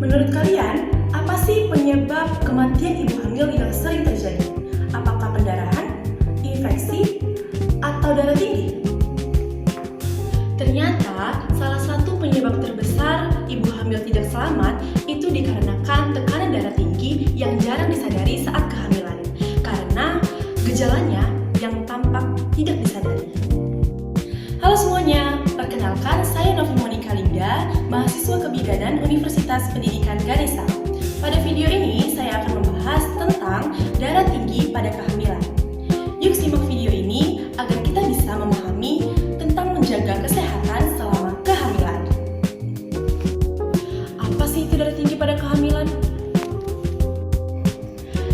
Menurut kalian, apa sih penyebab kematian ibu hamil yang sering terjadi? Apakah pendarahan, infeksi, atau darah tinggi? Ternyata, salah satu penyebab terbesar ibu hamil tidak selamat itu dikarenakan tekanan darah tinggi yang jarang disadari saat kehamilan, karena gejalanya yang tampak tidak disadari. Halo semuanya, perkenalkan saya Novi Monika Linda, mahasiswa kebidanan Universitas Pendidikan Ganesha. Pada video ini saya akan membahas tentang darah tinggi pada kehamilan. Yuk simak video ini agar kita bisa memahami tentang menjaga kesehatan selama kehamilan. Apa sih itu darah tinggi pada kehamilan?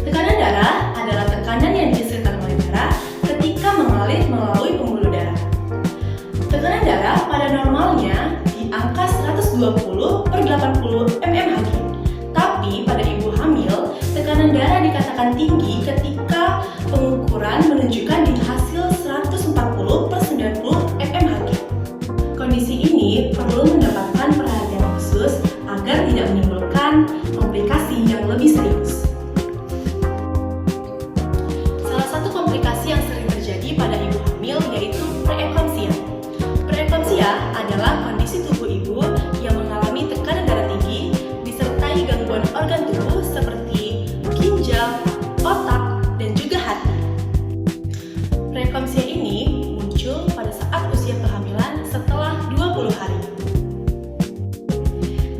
Tekanan darah adalah tekanan yang dihasilkan oleh darah ketika mengalir melalui pembuluh darah. Tekanan darah pada normalnya di angka 120/80 mmHg. Tapi pada ibu hamil, tekanan darah dikatakan tinggi ketika pengukuran menunjukkan di hasil 140/90 mmHg. Kondisi ini perlu mendapatkan perhatian khusus agar tidak menimbulkan komplikasi yang lebih serius. Salah satu komplikasi yang sering terjadi pada ibu hamil yaitu preeklamsia. Preeklamsia adalah kondisi tubuh ibu yang mengalami tekanan darah tinggi disertai gangguan organ tubuh seperti ginjal, otak, dan juga hati. Preeklamsia ini muncul pada saat usia kehamilan setelah 20 hari.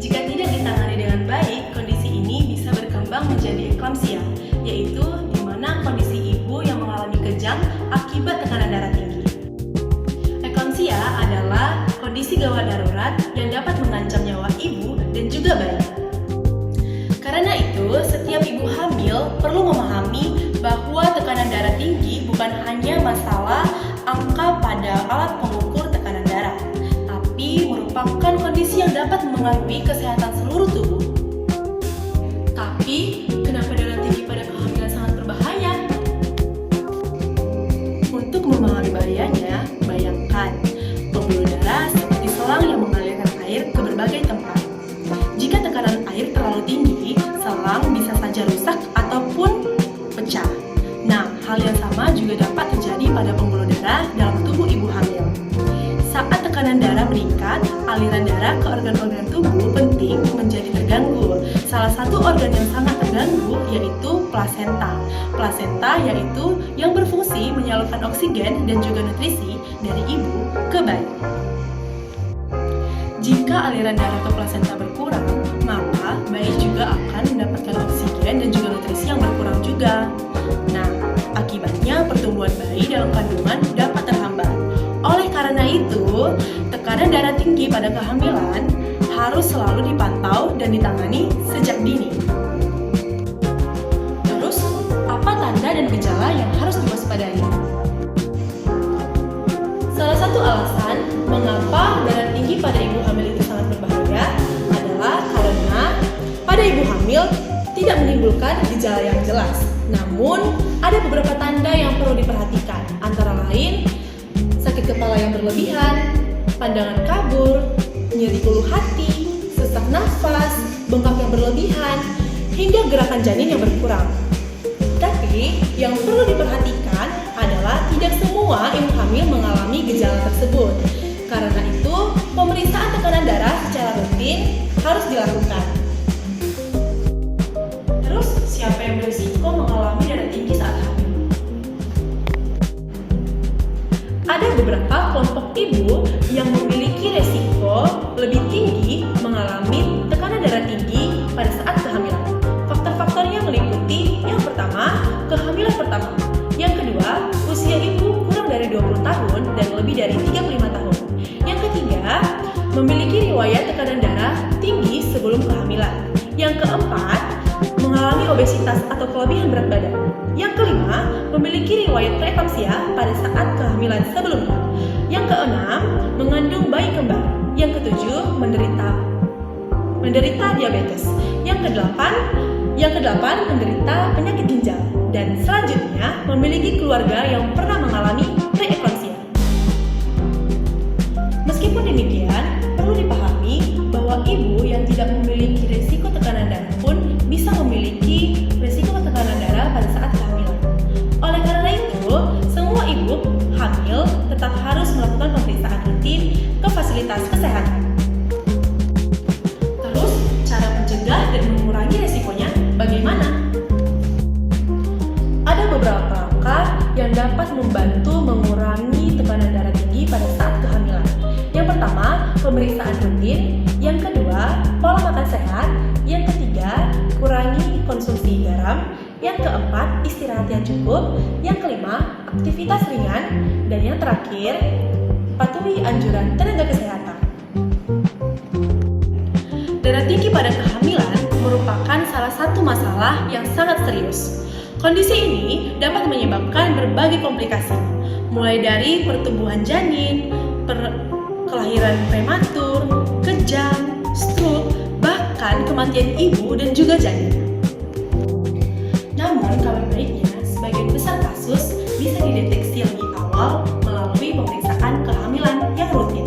Jika tidak ditangani dengan baik, kondisi ini bisa berkembang menjadi eklamsia, yaitu di mana kondisi ibu yang mengalami kejang akibat tekanan darah tinggi. Eklamsia adalah kondisi gawat darurat yang dapat mengancam nyawa ibu dan juga bayi. Karena itu, setiap ibu hamil perlu memahami bahwa tekanan darah tinggi bukan hanya masalah angka pada alat pengukur tekanan darah, tapi merupakan kondisi yang dapat mempengaruhi kesehatan seluruh tubuh. Tapi, kenapa darah tinggi pada kehamilan sangat berbahaya? Untuk memahami bahayanya, bayangkan pembuluh darah seperti selang yang mengalirkan air ke berbagai tempat. Jika tekanan air terlalu tinggi, selang bisa saja rusak ataupun pecah. Nah, hal yang sama juga dapat terjadi pada pembuluh darah dalam tubuh ibu hamil. Saat tekanan darah meningkat, aliran darah ke organ-organ tubuh penting menjadi terganggu. Salah satu organ yang sangat terganggu yaitu plasenta. Plasenta yaitu yang berfungsi menyalurkan oksigen dan juga nutrisi dari ibu ke bayi. Jika aliran darah ke plasenta berkurang, maka bayi juga akan mendapatkan oksigen dan juga nutrisi yang berkurang juga. Nah, akibatnya pertumbuhan bayi dalam kandungan dapat terhambat. Oleh karena itu, tekanan darah tinggi pada kehamilan harus selalu dipantau dan ditangani sejak dini. Terus, apa tanda dan gejala yang harus diwaspadai? Salah satu alasan mengapa darah tinggi pada ibu hamil itu sangat berbahaya adalah karena pada ibu hamil tidak menimbulkan gejala yang jelas. Namun, ada beberapa tanda yang perlu diperhatikan, antara lain sakit kepala yang berlebihan, pandangan kabur, nyeri ulu hati, sesak nafas, bengkak yang berlebihan, hingga gerakan janin yang berkurang. Tapi, yang perlu diperhatikan adalah tidak semua ibu hamil mengalami gejala tersebut. Karena itu, pemeriksaan tekanan darah secara rutin harus dilakukan. Terus, siapa yang berisiko mengalami darah tinggi saat hamil? Ada beberapa kelompok ibu yang memiliki resiko lebih tinggi mengalami tekanan darah tinggi pada saat kehamilan. Faktor-faktornya meliputi yang pertama, kehamilan pertama. Yang kedua, usia ibu kurang dari 20 tahun dan lebih dari 35 tahun. Yang ketiga, memiliki riwayat tekanan darah tinggi sebelum kehamilan. Yang keempat, mengalami obesitas atau kelebihan berat badan. Yang kelima, memiliki riwayat preeklamsia pada saat kehamilan sebelumnya. Yang keenam, mengandung bayi kembar. Yang ketujuh, menderita diabetes. Yang kedelapan, menderita penyakit ginjal. Dan selanjutnya, memiliki keluarga yang pernah mengalami preeklamsia. Meskipun demikian, perlu dipahami bahwa ibu yang tidak memiliki risiko tekanan fasilitas kesehatan. Terus, cara mencegah dan mengurangi resikonya bagaimana? Ada beberapa langkah yang dapat membantu mengurangi tekanan darah tinggi pada saat kehamilan. Yang pertama, pemeriksaan rutin. Yang kedua, pola makan sehat. Yang ketiga, kurangi konsumsi garam. Yang keempat, istirahat yang cukup. Yang kelima, aktivitas ringan. Dan yang terakhir, patuhi anjuran tenaga kesehatan. Darah tinggi pada kehamilan merupakan salah satu masalah yang sangat serius. Kondisi ini dapat menyebabkan berbagai komplikasi, mulai dari pertumbuhan janin, kelahiran prematur, kejang, stroke, bahkan kematian ibu dan juga janin. Namun, kabar baiknya, sebagian besar kasus bisa dideteksi lebih awal melalui pemeriksaan kehamilan yang rutin.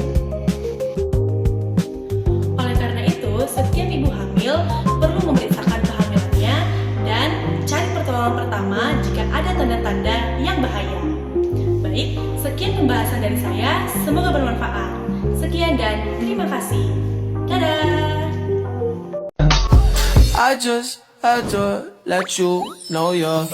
Oleh karena itu, setiap ibu hamil perlu memeriksakan kehamilannya dan cari pertolongan pertama jika ada tanda-tanda yang bahaya. Baik, sekian pembahasan dari saya, semoga bermanfaat. Sekian dan terima kasih. Dadah! I just had to let you know you're